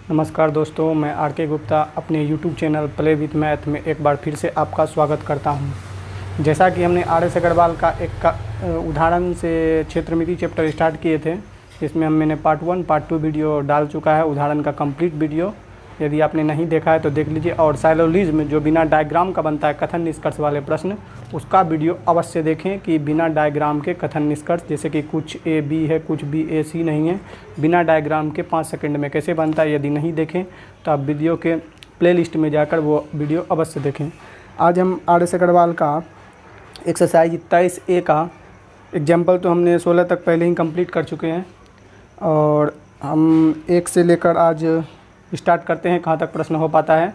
नमस्कार दोस्तों, मैं आर के गुप्ता अपने YouTube channel play with math में एक बार फिर से आपका स्वागत करता हूं। जैसा कि हमने आर एस अग्रवाल का एक उदाहरण से क्षेत्रमिति चैप्टर स्टार्ट किए थे, जिसमें मैंने पार्ट 1 पार्ट 2 वीडियो डाल चुका है, उदाहरण का कंप्लीट वीडियो। यदि आपने नहीं देखा है तो देख लीजिए। और साइलोलिज्म जो बिना डायग्राम का बनता है, कथन निष्कर्ष वाले प्रश्न, उसका वीडियो अवश्य देखें कि बिना डायग्राम के कथन निष्कर्ष, जैसे कि कुछ ए बी है, कुछ बी ए सी नहीं है, बिना डायग्राम के 5 सेकंड में कैसे बनता है। यदि नहीं देखें तो आप वीडियो के प्लेलिस्ट में जाकर वो वीडियो अवश्य देखें। आज हम आर एस अग्रवाल का एक्सरसाइज 23A का एग्जाम्पल तो हमने 16 तक पहले ही कंप्लीट कर चुके हैं, और हम 1 से लेकर आज स्टार्ट करते हैं कहाँ तक प्रश्न हो पाता है।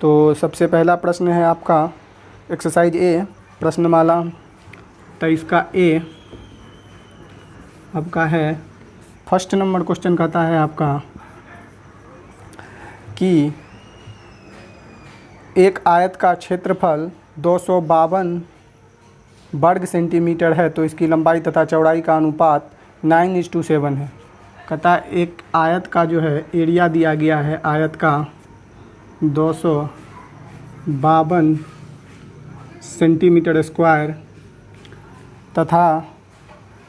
तो सबसे पहला प्रश्न है आपका एक्सरसाइज ए, प्रश्नमाला 23 का ए आपका है। फर्स्ट नंबर क्वेश्चन कहता है आपका कि एक आयत का क्षेत्रफल 252 वर्ग सेंटीमीटर है, तो इसकी लंबाई तथा चौड़ाई का अनुपात 9:7 है। कहता एक आयत का जो है एरिया दिया गया है, आयत का 252 सेंटीमीटर स्क्वायर, तथा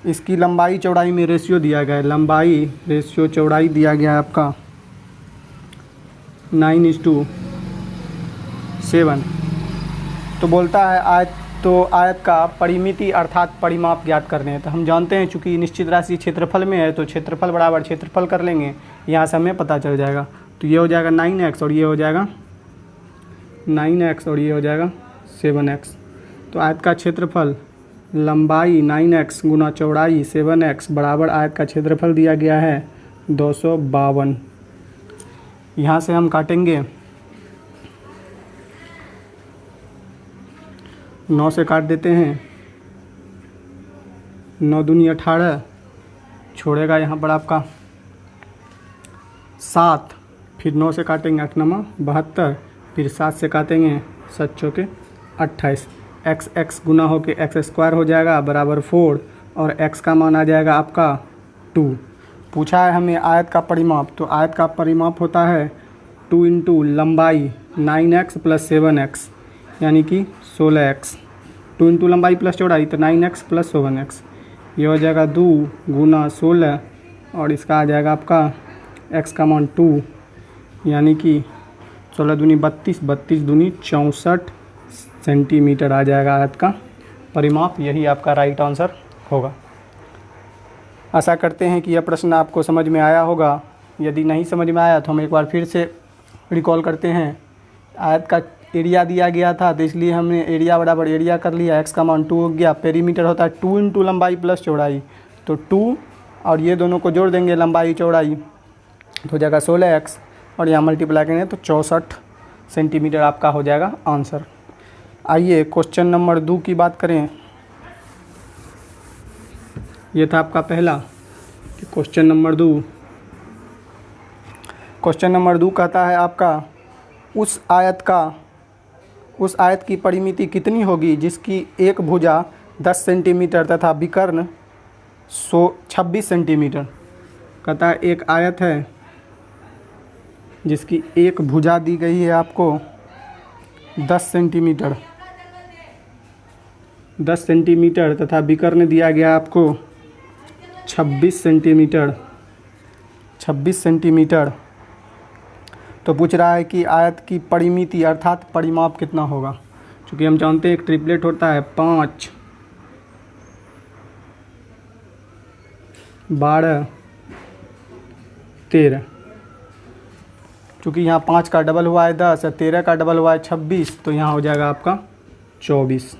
इसकी लंबाई चौड़ाई में रेशियो दिया गया है, लंबाई रेशियो चौड़ाई दिया गया है आपका 9:7। तो बोलता है आयत का परिमिति अर्थात परिमाप ज्ञात करने हैं। तो हम जानते हैं चूँकि निश्चित राशि क्षेत्रफल में है, तो क्षेत्रफल बराबर क्षेत्रफल कर लेंगे, यहाँ से हमें पता चल जाएगा। तो ये हो जाएगा 9x और ये हो जाएगा 9x और ये हो जाएगा 7x। तो आयत का क्षेत्रफल लंबाई 9x गुना चौड़ाई 7x बराबर आयत का क्षेत्रफल दिया गया है 252। यहाँ से हम काटेंगे, 9 से काट देते हैं, 9 दूनी 18, छोड़ेगा यहाँ पर आपका 7, फिर 9 से काटेंगे 8 9 72, फिर 7 से काटेंगे 7 चौके 28। x गुना हो के एक्स स्क्वायर हो जाएगा बराबर 4, और x का मान आ जाएगा आपका 2। पूछा है हमें आयत का परिमाप, तो आयत का परिमाप होता है 2 इंटू लंबाई 9x प्लस 7x यानी कि 16x। 2 इंटू लंबाई प्लस चौड़ाई तो 9x प्लस 7x, ये हो जाएगा 2 गुना 16, और इसका आ जाएगा आपका x का मान 2 यानी कि 16 दूनी 32, 32 दूनी 64 सेंटीमीटर आ जाएगा आयत का परिमाप। यही आपका राइट आंसर होगा। आशा करते हैं कि यह प्रश्न आपको समझ में आया होगा। यदि नहीं समझ में आया तो हम एक बार फिर से रिकॉल करते हैं। आयत का एरिया दिया गया था, तो इसलिए हमने एरिया बराबर एरिया कर लिया, x का मान 2 हो गया। पेरीमीटर होता है 2 इंटू लंबाई प्लस चौड़ाई, तो 2 और ये दोनों को जोड़ देंगे, लंबाई चौड़ाई, तो हो जाएगा 16x, और यहाँ मल्टीप्लाई करेंगे तो 64 सेंटीमीटर आपका हो जाएगा आंसर। आइए क्वेश्चन नंबर 2 की बात करें। ये था आपका पहला क्वेश्चन नंबर 2। क्वेश्चन नंबर 2 कहता है आपका उस आयत की परिमिति कितनी होगी जिसकी एक भुजा 10 सेंटीमीटर तथा विकर्ण 26 सेंटीमीटर। कहता है एक आयत है जिसकी एक भुजा दी गई है आपको 10 सेंटीमीटर तथा विकर्ण दिया गया आपको 26 सेंटीमीटर। तो पूछ रहा है कि आयत की परिमिति अर्थात परिमाप कितना होगा। क्योंकि हम जानते हैं एक ट्रिपलेट होता है 5, 12, 13। चूँकि यहाँ 5 का डबल हुआ है 10, 13 का डबल हुआ है 26, तो यहाँ हो जाएगा आपका 24।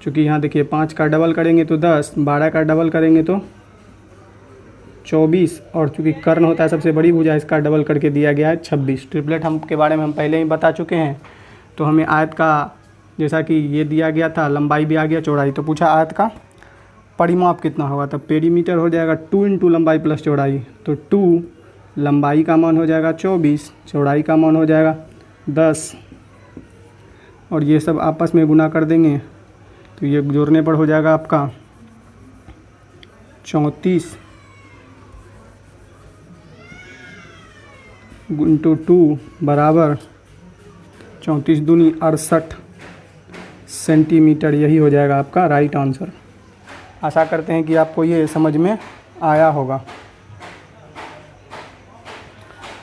चूँकि यहाँ देखिए 5 का डबल करेंगे तो 10, 12 का डबल करेंगे तो 24, और चूँकि कर्ण होता है सबसे बड़ी भुजा, इसका डबल करके दिया गया है 26। ट्रिपलेट हम के बारे में हम पहले ही बता चुके हैं। तो हमें आयत का, जैसा कि ये दिया गया था, लंबाई भी आ गया, चौड़ाई, तो पूछा आयत का परिमाप कितना होगा। तो पेरीमीटर हो जाएगा 2 इंटू लंबाई प्लस चौड़ाई, तो 2, लंबाई का मान हो जाएगा 24, चौड़ाई का मान हो जाएगा 10, और ये सब आपस में गुना कर देंगे तो ये जोड़ने पर हो जाएगा आपका 34 इंटू 2 बराबर 34 दूनी 68 सेंटीमीटर। यही हो जाएगा आपका राइट आंसर। आशा करते हैं कि आपको ये समझ में आया होगा।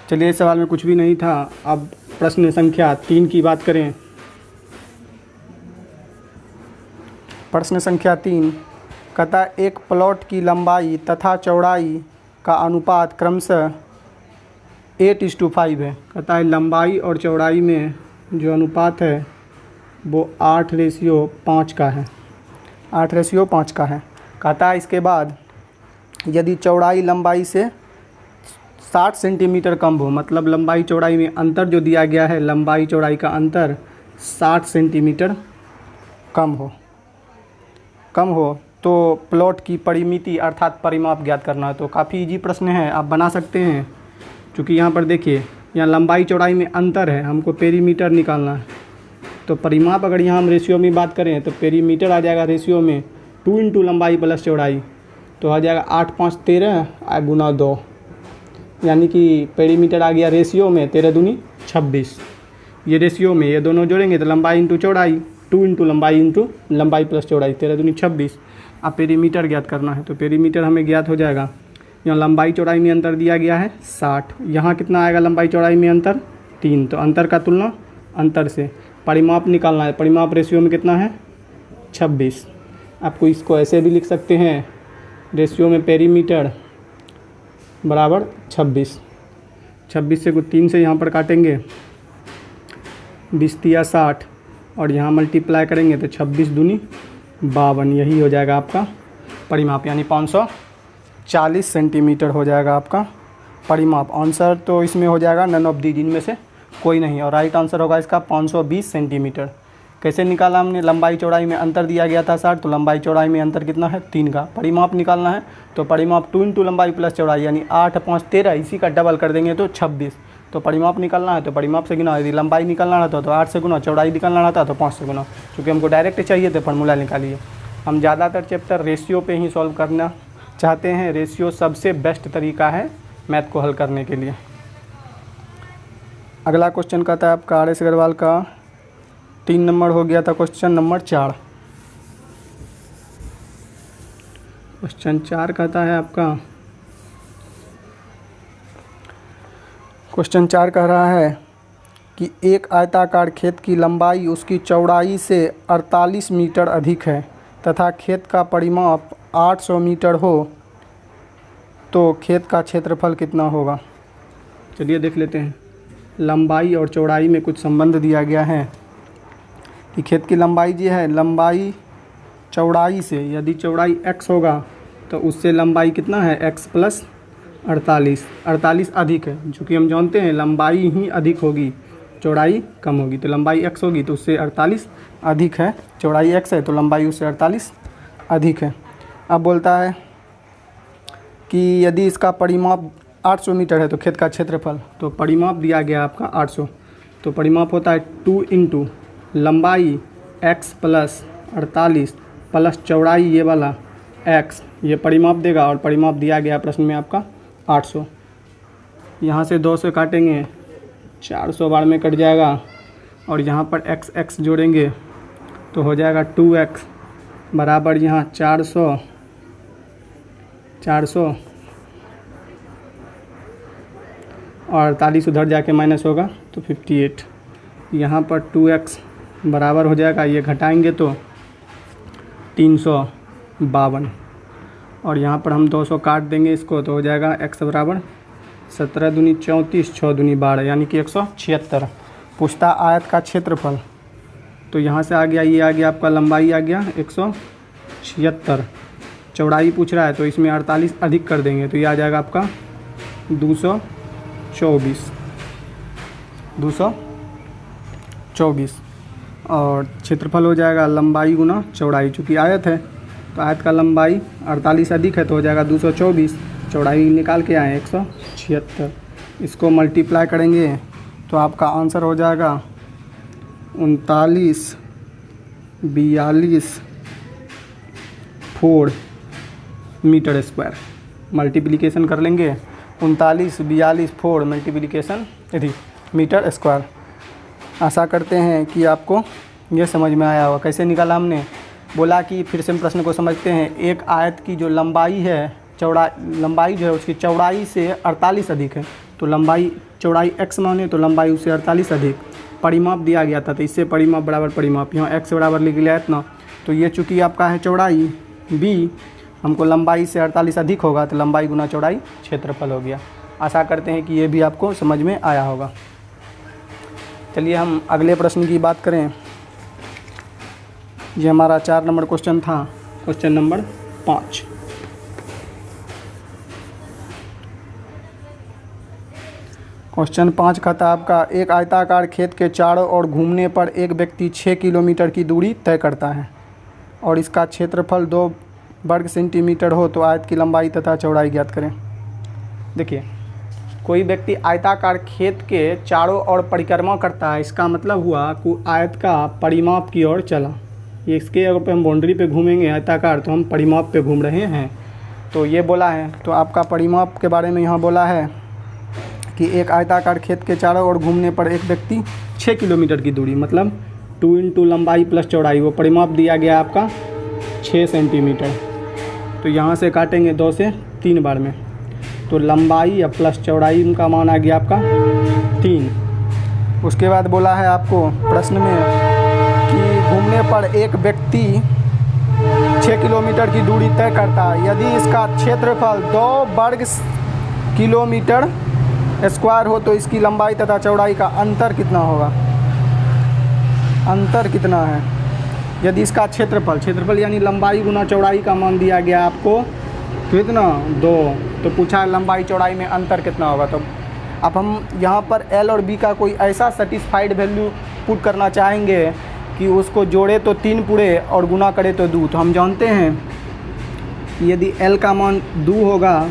चलिए, इस सवाल में कुछ भी नहीं था। अब प्रश्न संख्या 3 की बात करें। प्रश्न संख्या 3 कहता एक प्लॉट की लंबाई तथा चौड़ाई का अनुपात क्रमशः 8:5 है। कहता है लंबाई और चौड़ाई में जो अनुपात है वो 8:5 का है। 8:5 का है। कहता है इसके बाद यदि चौड़ाई लंबाई से 60 सेंटीमीटर कम हो, मतलब लंबाई चौड़ाई में अंतर जो दिया गया है, लंबाई चौड़ाई का अंतर 60 सेंटीमीटर कम हो तो प्लॉट की परिमिति अर्थात परिमाप ज्ञात करना है। तो काफ़ी इजी प्रश्न है, आप बना सकते हैं। क्योंकि यहाँ पर देखिए, यहाँ लंबाई चौड़ाई में अंतर है, हमको पेरीमीटर निकालना है। तो परिमाप अगर यहाँ हम रेशियो में बात करें तो पेरीमीटर आ जाएगा रेशियो में 2 इंटू लंबाई प्लस चौड़ाई, तो आ जाएगा 8 5 13 गुना 2, यानी कि पेरीमीटर आ गया रेशियो में 13 दूनी 26। ये रेशियो में ये दोनों जोड़ेंगे तो लंबाई इंटू चौड़ाई, 2 इंटू लंबाई प्लस चौड़ाई, 13 दूनी 26। अब पेरीमीटर ज्ञात करना है तो पेरीमीटर हमें ज्ञात हो जाएगा। यहाँ लंबाई चौड़ाई में अंतर दिया गया है 60, यहाँ कितना आएगा लंबाई चौड़ाई में अंतर 3, तो अंतर का तुलना अंतर से। परिमाप निकालना है, परिमाप रेशियो में कितना है 26। आपको इसको ऐसे भी लिख सकते हैं, रेशियो में पेरीमीटर बराबर 26। 26 से 3 से यहाँ पर काटेंगे 20 तिया 60 और यहाँ मल्टीप्लाई करेंगे तो 26 दूनी 52। यही हो जाएगा आपका परिमाप, यानी 540 सेंटीमीटर हो जाएगा आपका परिमाप। आंसर तो इसमें हो जाएगा नन ऑफ दी, जिनमें से कोई नहीं, और राइट आंसर होगा इसका 520 सेंटीमीटर। कैसे निकाला हमने? लंबाई चौड़ाई में अंतर दिया गया था 60, तो लंबाई चौड़ाई में अंतर कितना है 3 का। परिमाप निकालना है तो परिमाप 2 इंटू लंबाई प्लस चौड़ाई, यानी 8 5 13, इसी का डबल कर देंगे तो 26। तो परिमाप निकालना है तो परिमाप से गुना, यदि लंबाई निकालना रहता तो 8 से गुना, चौड़ाई निकालना रहता तो 5 से गुना। क्योंकि हमको डायरेक्ट चाहिए थे, फार्मूला निकालिए। हम ज़्यादातर चैप्टर रेशियो पे ही सॉल्व करना चाहते हैं। रेशियो सबसे बेस्ट तरीका है मैथ को हल करने के लिए। अगला क्वेश्चन कहता है आपका RS अग्रवाल का 3 नंबर हो गया था, क्वेश्चन नंबर 4। क्वेश्चन 4 कहता है आपका, क्वेश्चन 4 कह रहा है कि एक आयताकार खेत की लंबाई उसकी चौड़ाई से 48 मीटर अधिक है तथा खेत का परिमाप 800 मीटर हो तो खेत का क्षेत्रफल कितना होगा। चलिए देख लेते हैं। लंबाई और चौड़ाई में कुछ संबंध दिया गया है कि खेत की लंबाई जो है, लंबाई चौड़ाई से, यदि चौड़ाई x होगा तो उससे लंबाई कितना है x प्लस 48 अधिक है। चूँकि हम जानते हैं लंबाई ही अधिक होगी, चौड़ाई कम होगी, तो लंबाई x होगी तो उससे 48 अधिक है। चौड़ाई x है तो लंबाई उससे 48 अधिक है। अब बोलता है कि यदि इसका परिमाप 800 मीटर है तो खेत का क्षेत्रफल, तो परिमाप दिया गया आपका 800, तो परिमाप होता है 2 इंटू लंबाई x प्लस 48 प्लस चौड़ाई ये वाला x, ये परिमाप देगा, और परिमाप दिया गया प्रश्न में आपका 800। यहाँ से 2 से काटेंगे 400 बार में कट जाएगा, और यहाँ पर x जोड़ेंगे तो हो जाएगा 2x बराबर यहाँ 400 और 48 उधर जाके माइनस होगा तो 58। यहाँ पर 2x बराबर हो जाएगा, ये घटाएंगे तो 352, और यहाँ पर हम 200 काट देंगे इसको तो हो जाएगा x बराबर 17 दूनी 34 6 दूनी 12, यानी कि 176। पूछता आयत का क्षेत्रफल, तो यहाँ से आ गया, ये आ गया आपका लंबाई आ गया 176, चौड़ाई पूछ रहा है तो इसमें 48 अधिक कर देंगे तो ये आ जाएगा आपका 224, और क्षेत्रफल हो जाएगा लंबाई गुना चौड़ाई। चूँकि आयत है तो आयत का लंबाई 48 अधिक है तो हो जाएगा 224, चौड़ाई निकाल के आए 176। इसको मल्टीप्लाई करेंगे तो आपका आंसर हो जाएगा 3942 मीटर स्क्वायर। मल्टीप्लिकेशन कर लेंगे 3942 4 मल्टीप्लिकेशन यदि मीटर स्क्वायर। आशा करते हैं कि आपको ये समझ में आया होगा। कैसे निकाला हमने, बोला कि फिर से हम प्रश्न को समझते हैं। एक आयत की जो लंबाई है, लंबाई जो है उसकी चौड़ाई से 48 अधिक है। तो लंबाई चौड़ाई x माने तो लंबाई उससे 48 अधिक। परिमाप दिया गया था तो इससे परिमाप बराबर परिमाप, यहाँ x बराबर लिख लिया इतना। तो ये चूँकि आपका है चौड़ाई b, हमको लंबाई से 48 अधिक होगा तो लंबाई गुना चौड़ाई क्षेत्रफल हो गया। आशा करते हैं कि ये भी आपको समझ में आया होगा। चलिए हम अगले प्रश्न की बात करें। ये हमारा 4 नंबर क्वेश्चन था, क्वेश्चन नंबर 5। क्वेश्चन 5 का था आपका, एक आयताकार खेत के चारों ओर घूमने पर एक व्यक्ति 6 किलोमीटर की दूरी तय करता है और इसका क्षेत्रफल 2 वर्ग सेंटीमीटर हो तो आयत की लंबाई तथा चौड़ाई ज्ञात करें। देखिए, कोई व्यक्ति आयताकार खेत के चारों ओर परिक्रमा करता है, इसका मतलब हुआ कि आयत का परिमाप की ओर चला। ये इसके अगर हम बाउंड्री पे घूमेंगे आयताकार तो हम परिमाप पे घूम रहे हैं, तो ये बोला है। तो आपका परिमाप के बारे में यहाँ बोला है कि एक आयताकार खेत के चारों ओर घूमने पर एक व्यक्ति 6 किलोमीटर की दूरी, मतलब 2 इंटू लंबाई प्लस चौड़ाई, वो परिमाप दिया गया आपका 6 सेंटीमीटर। तो यहाँ से काटेंगे 2 से 3 बार में, तो लंबाई या प्लस चौड़ाई का मान आ गया आपका 3। उसके बाद बोला है आपको प्रश्न में कि घूमने पर एक व्यक्ति 6 किलोमीटर की दूरी तय करता है, यदि इसका क्षेत्रफल 2 वर्ग किलोमीटर स्क्वायर हो तो इसकी लंबाई तथा चौड़ाई का अंतर कितना होगा। अंतर कितना है, यदि इसका क्षेत्रफल यानी लंबाई गुना चौड़ाई का मान दिया गया आपको कितना 2, तो पूछा लंबाई चौड़ाई में अंतर कितना होगा। तो अब हम यहाँ पर L और B का कोई ऐसा सेटिस्फाइड वैल्यू पुट करना चाहेंगे कि उसको जोड़े तो 3 पूरे और गुना करे तो 2। तो हम जानते हैं यदि L का मान 2 होगा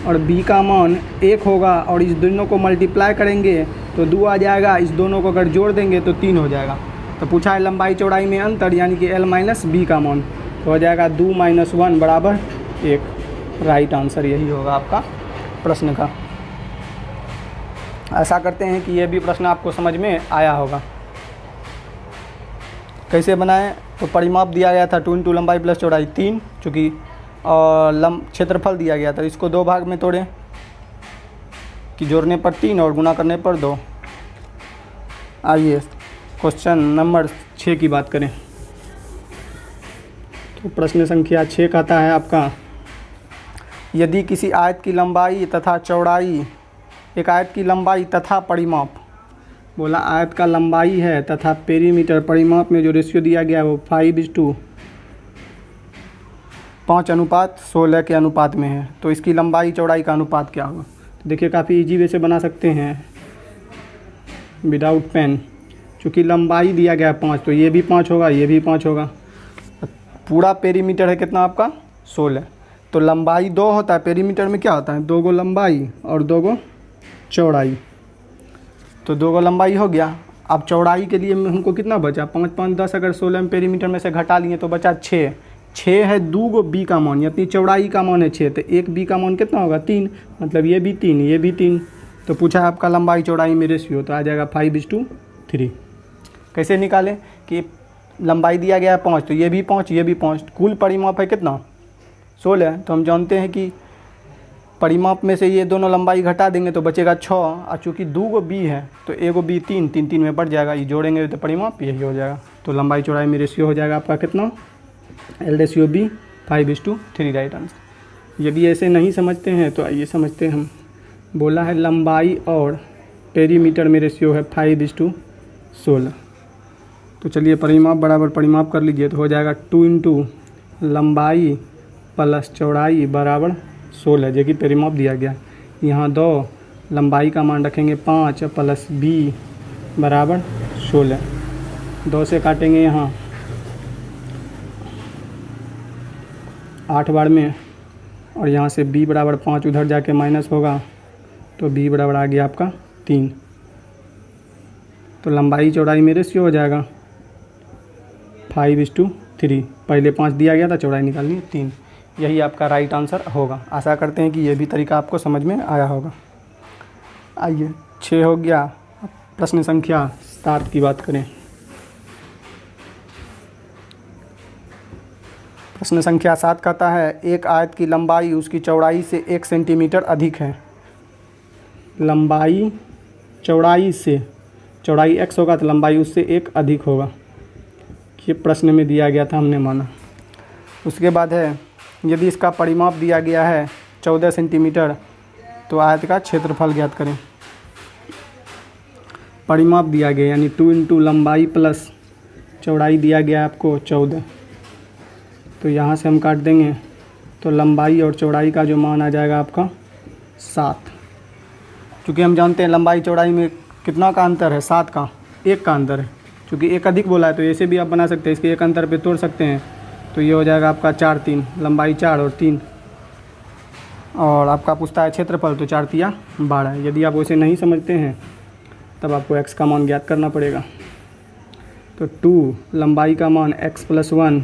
और B का मान 1 होगा और इस दोनों को मल्टीप्लाई करेंगे तो 2 आ जाएगा, इस दोनों को अगर जोड़ देंगे तो 3 हो जाएगा। तो पूछा है लंबाई चौड़ाई में अंतर यानी कि L माइनस B का मान, तो हो जाएगा 2 - 1 बराबर 1। राइट आंसर यही होगा आपका प्रश्न का। आशा करते हैं कि यह भी प्रश्न आपको समझ में आया होगा। कैसे बनाएं, तो परिमाप दिया गया था 2 इंटू लंबाई प्लस चौड़ाई 3, चूँकि और क्षेत्रफल दिया गया था, इसको 2 भाग में तोड़ें कि जोड़ने पर 3 और गुना करने पर 2। आइए क्वेश्चन नंबर 6 की बात करें। तो प्रश्न संख्या 6 कहता है आपका, यदि किसी आयत की लंबाई तथा चौड़ाई, एक आयत की लंबाई तथा परिमाप, बोला आयत का लंबाई है तथा पेरीमीटर परिमाप में जो रेशियो दिया गया है वो 5:5:16 के अनुपात में है, तो इसकी लंबाई चौड़ाई का अनुपात क्या होगा। तो देखिए काफ़ी इजी वे से बना सकते हैं विदाउट पेन। चूँकि लंबाई दिया गया है 5, तो ये भी 5 होगा, ये भी 5 होगा। पूरा पेरीमीटर है कितना आपका 16, तो लंबाई 2 होता है, पेरीमीटर में क्या होता है 2 गो लंबाई और 2 गो चौड़ाई, तो 2 गो लंबाई हो गया। अब चौड़ाई के लिए हमको कितना बचा 5 5 10, अगर 16 पेरीमीटर में से घटा लिए तो बचा 6 है 2 गो B का मान, यानी चौड़ाई का मान है 6, तो एक B का मान कितना होगा 3, मतलब ये भी 3 ये भी 3। तो पूछा है आपका लंबाई चौड़ाई में रेशियो, तो आ जाएगा 5:3। कैसे निकालें कि लंबाई दिया गया है 5, तो ये भी 5 ये भी 5, कुल परिमाप है कितना 16। तो हम जानते हैं कि परिमाप में से ये दोनों लंबाई घटा देंगे तो बचेगा 6, और चूँकि 2 गो B है तो 1 गो B 3 3 3 में बढ़ जाएगा, ये जोड़ेंगे तो परिमाप यही हो जाएगा। तो लंबाई चौड़ाई में रेशियो हो जाएगा आपका कितना L/B 5:3। Right answer. यदि ऐसे नहीं समझते हैं तो आइए समझते हैं हम। बोला है लंबाई और पेरीमीटर में रेशियो है 5:16, तो चलिए परिमाप बराबर परिमाप कर लीजिए, तो हो जाएगा 2 इंटू लंबाई प्लस चौड़ाई बराबर 16, जो कि परिमाप दिया गया। यहाँ 2 लंबाई का मान रखेंगे 5 प्लस B बराबर 16, 2 से काटेंगे यहाँ 8 बार में, और यहाँ से B बराबर 5 उधर जाके माइनस होगा, तो B बराबर आ गया आपका 3। तो लंबाई चौड़ाई में रेशियो हो जाएगा 5:3। पहले 5 दिया गया था, चौड़ाई निकालनी है 3। यही आपका राइट आंसर होगा। आशा करते हैं कि ये भी तरीका आपको समझ में आया होगा। आइए 6 हो गया। प्रश्न संख्या 7 की बात करें। प्रश्न संख्या 7 कहता है एक आयत की लंबाई उसकी चौड़ाई से 1 सेंटीमीटर अधिक है। लंबाई चौड़ाई से, चौड़ाई x होगा तो लंबाई उससे 1 अधिक होगा। ये प्रश्न में दिया गया था, हमने माना। उसके बाद है यदि इसका परिमाप दिया गया है 14 सेंटीमीटर तो आयत का क्षेत्रफल ज्ञात करें। परिमाप दिया गया यानी 2 इंटू लंबाई प्लस चौड़ाई दिया गया आपको 14, तो यहाँ से हम काट देंगे तो लंबाई और चौड़ाई का जो मान आ जाएगा आपका 7। क्योंकि हम जानते हैं लंबाई चौड़ाई में कितना का अंतर है, 7 का, 1 का अंतर है। क्योंकि 1 अधिक बोला है तो ऐसे भी आप बना सकते हैं, इसके एक अंतर पे तोड़ सकते हैं। तो ये हो जाएगा आपका 4 3, लंबाई 4 और 3, और आपका पूछता है क्षेत्रफल तो 4 तिया 12। यदि आप उसे नहीं समझते हैं तब आपको x का मान ज्ञात करना पड़ेगा। तो 2 लंबाई का मान x + 1,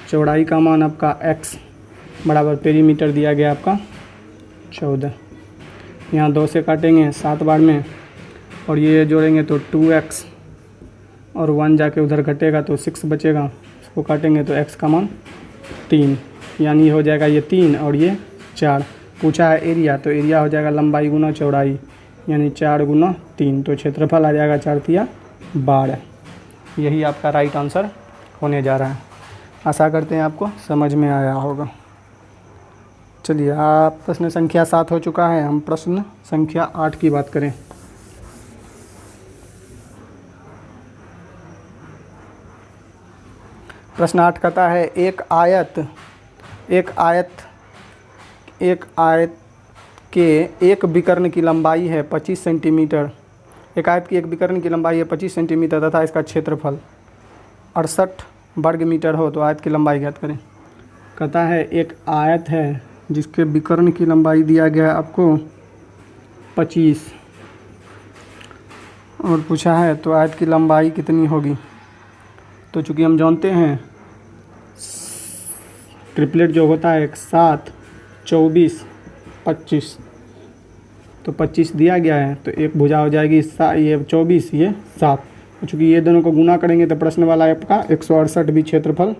चौड़ाई का मान आपका x बराबर पेरीमीटर दिया गया आपका 14। यहाँ 2 से काटेंगे 7 बार में, और ये जोड़ेंगे तो 2x, और 1 जाके उधर घटेगा तो 6 बचेगा। इसको काटेंगे तो x का मान 3, यानी हो जाएगा ये 3 और ये 4। पूछा है एरिया, तो एरिया हो जाएगा लंबाई गुना चौड़ाई, यानी 4 गुना 3, तो क्षेत्रफल आ जाएगा 4 तिया 12। यही आपका राइट आंसर होने जा रहा है। आशा करते हैं आपको समझ में आया होगा। चलिए, आप प्रश्न संख्या 7 हो चुका है। हम प्रश्न संख्या 8 की बात करें। प्रश्न 8 कहता है एक आयत के एक विकर्ण की लंबाई है 25 सेंटीमीटर। एक आयत की एक विकर्ण की लंबाई है 25 सेंटीमीटर तथा इसका क्षेत्रफल 68 वर्ग मीटर हो तो आयत की लंबाई ज्ञात करें। कहता है एक आयत है जिसके विकर्ण की लंबाई दिया गया है आपको 25, और पूछा है तो आयत की लंबाई कितनी होगी। तो चूँकि हम जानते हैं ट्रिपलेट जो होता है 7 24 25, तो 25 दिया गया है तो एक भुजा हो जाएगी ये 24, ये 7। चूँकि ये दोनों को गुना करेंगे तो प्रश्न वाला आपका 168 भी क्षेत्रफल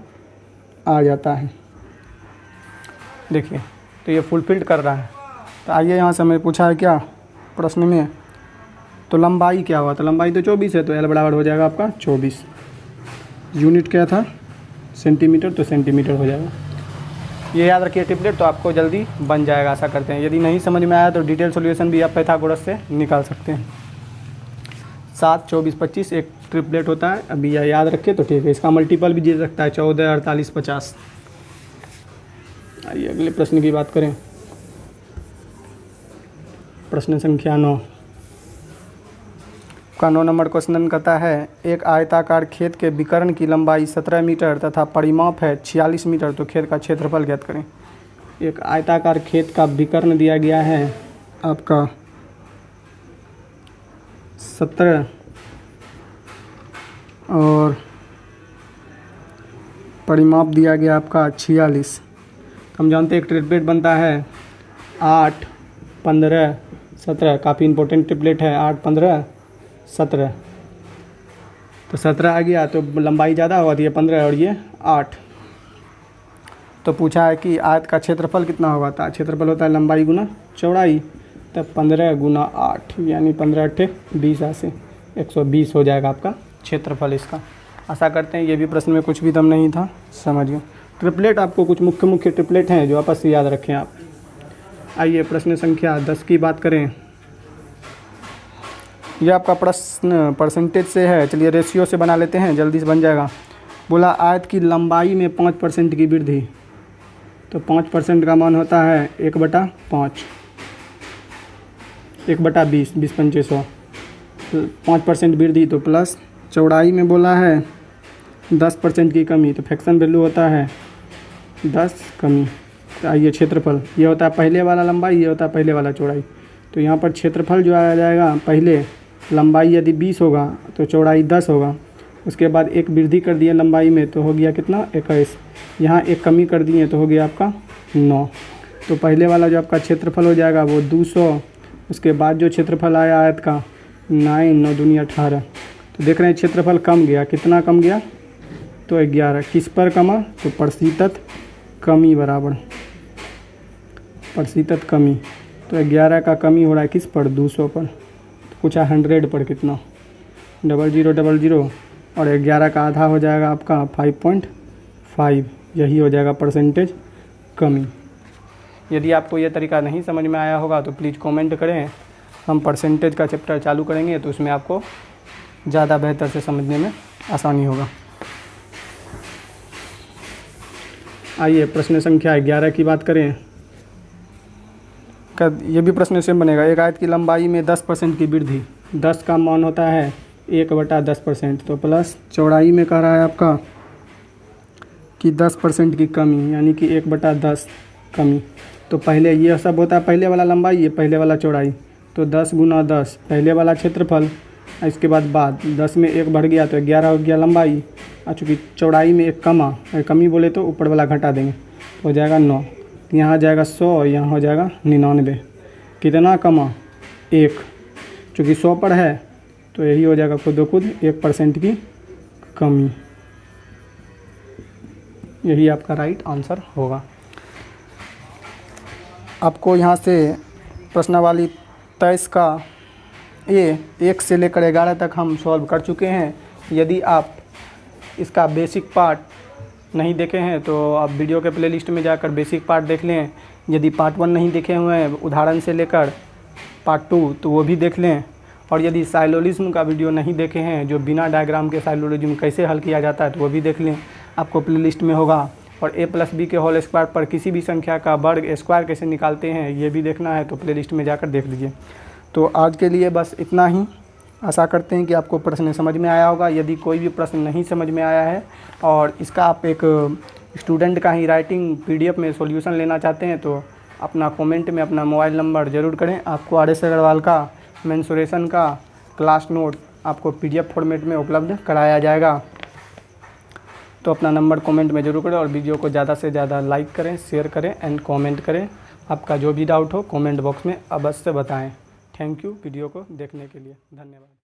आ जाता है। देखिए, तो ये फुलफिल्ड कर रहा है। तो आइए यहाँ से हमें पूछा है क्या प्रश्न में, तो लंबाई क्या हुआ। तो लंबाई तो 24 है, तो L बराबर हो जाएगा आपका 24। यूनिट क्या था सेंटीमीटर, तो सेंटीमीटर हो जाएगा। ये याद रखिए ट्रिपलेट, तो आपको जल्दी बन जाएगा। आशा करते हैं। यदि नहीं समझ में आया तो डिटेल सॉल्यूशन भी आप पाइथागोरस से निकाल सकते हैं। 7 24 25 एक ट्रिपलेट होता है। अभी यह याद रखें तो ठीक है। इसका मल्टीपल भी दे सकता है 14 48 50। आइए अगले प्रश्न की बात करें। प्रश्न संख्या 9 का 9 नंबर क्वेश्चन कहता है एक आयताकार खेत के विकर्ण की लंबाई 17 मीटर तथा परिमाप है 46 मीटर, तो खेत का क्षेत्रफल ज्ञात करें। एक आयताकार खेत का विकर्ण दिया गया है आपका 17 और परिमाप दिया गया आपका 46। हम जानते हैं एक ट्रिपलेट बनता है 8 15 17, काफ़ी इंपॉर्टेंट ट्रिपलेट है। 8 15 17, तो 17 आ गया तो लंबाई ज़्यादा हुआ थी, ये 15 और ये 8। तो पूछा है कि आयत का क्षेत्रफल कितना होगा। था क्षेत्रफल होता है लंबाई गुना चौड़ाई, तब 15 गुना 8 यानी 15 8 20 से 120 हो जाएगा आपका क्षेत्रफल इसका। आशा करते हैं ये भी प्रश्न में कुछ भी दम नहीं था, समझ गए। ट्रिपलेट आपको कुछ मुख्य ट्रिपलेट हैं जो आपस से याद रखें आप। आइए प्रश्न संख्या 10 की बात करें। यह आपका प्रश्न परसेंटेज से है। चलिए रेशियो से बना लेते हैं, जल्दी से बन जाएगा। बोला आयत की लंबाई में 5% की वृद्धि, तो 5% का मान होता है 1/5, 1/20, 20 पंचे 100। 5% वृद्धि तो प्लस, चौड़ाई में बोला है 10% की कमी, तो फ्रैक्शन वैल्यू होता है 10 कमी। तो आइए क्षेत्रफल, ये होता है पहले वाला लंबाई, ये होता है पहले वाला चौड़ाई। तो यहाँ पर क्षेत्रफल जो आ जाएगा, पहले लंबाई यदि 20 होगा तो चौड़ाई 10 होगा, उसके बाद एक वृद्धि कर दिए लंबाई में तो हो गया कितना 21। यहाँ एक कमी कर दिए तो हो गया आपका 9। तो पहले वाला जो आपका क्षेत्रफल हो जाएगा वो 200। उसके बाद जो क्षेत्रफल आया आयत का 9 9 दूनी 18। तो देख रहे हैं क्षेत्रफल कम गया, कितना कम गया तो 11। किस पर कमा तो प्रतिशत कमी बराबर प्रतिशत कमी। तो 11 का कमी हो रहा है किस पर 200 पर। तो पूछा 100 पर कितना 0000 और 11 का आधा हो जाएगा आपका 5.5। यही हो जाएगा परसेंटेज कमी। यदि आपको ये तरीका नहीं समझ में आया होगा तो प्लीज़ कमेंट करें, हम परसेंटेज का चैप्टर चालू करेंगे तो उसमें आपको ज़्यादा बेहतर से समझने में आसानी होगा। आइए प्रश्न संख्या 11 की बात करें। ये भी प्रश्न सेम बनेगा। एक आयत की लंबाई में 10% की वृद्धि, 10 का मान होता है 1/10%। तो प्लस चौड़ाई में कह रहा है आपका कि 10% की कमी, यानी कि 1/10 कमी। तो पहले ये सब होता है पहले वाला लंबाई, ये पहले वाला चौड़ाई। तो 10 × 10 पहले वाला क्षेत्रफल, इसके बाद 10 में 1 बढ़ गया तो 11 हो गया लंबाई। और चूँकि चौड़ाई में एक कमी बोले तो ऊपर वाला घटा देंगे तो हो जाएगा 9। यहाँ आ जाएगा 100, यहाँ हो जाएगा 99। कितना कमा 1, चूँकि 100 पर है तो यही हो जाएगा खुद ब खुद 1% की कमी। यही आपका राइट आंसर होगा। आपको यहाँ से प्रश्नावली 23 का 1 से लेकर 11 तक हम सॉल्व कर चुके हैं। यदि आप इसका बेसिक पार्ट नहीं देखे हैं तो आप वीडियो के प्लेलिस्ट में जाकर बेसिक पार्ट देख लें। यदि पार्ट 1 नहीं देखे हुए हैं उदाहरण से लेकर पार्ट 2 तो वो भी देख लें। और यदि साइलोलिज्म का वीडियो नहीं देखे हैं, जो बिना डायग्राम के साइलोलिज्म कैसे हल किया जाता है, तो वो भी देख लें, आपको प्लेलिस्ट में होगा। और a+b के होल स्क्वायर पर किसी भी संख्या का वर्ग स्क्वायर कैसे निकालते हैं ये भी देखना है तो प्लेलिस्ट में जाकर देख लीजिए। तो आज के लिए बस इतना ही। आशा करते हैं कि आपको प्रश्न समझ में आया होगा। यदि कोई भी प्रश्न नहीं समझ में आया है और इसका आप एक स्टूडेंट का ही राइटिंग PDF में सॉल्यूशन लेना चाहते हैं तो अपना कमेंट में अपना मोबाइल नंबर ज़रूर करें। आपको RS अग्रवाल का मेंसुरेशन का क्लास नोट आपको PDF फॉर्मेट में उपलब्ध कराया जाएगा। तो अपना नंबर कमेंट में ज़रूर करें और वीडियो को ज़्यादा से ज़्यादा लाइक करें, शेयर करें एंड कमेंट करें। आपका जो भी डाउट हो कमेंट बॉक्स में अवश्य बताएं। थैंक यू वीडियो को देखने के लिए, धन्यवाद।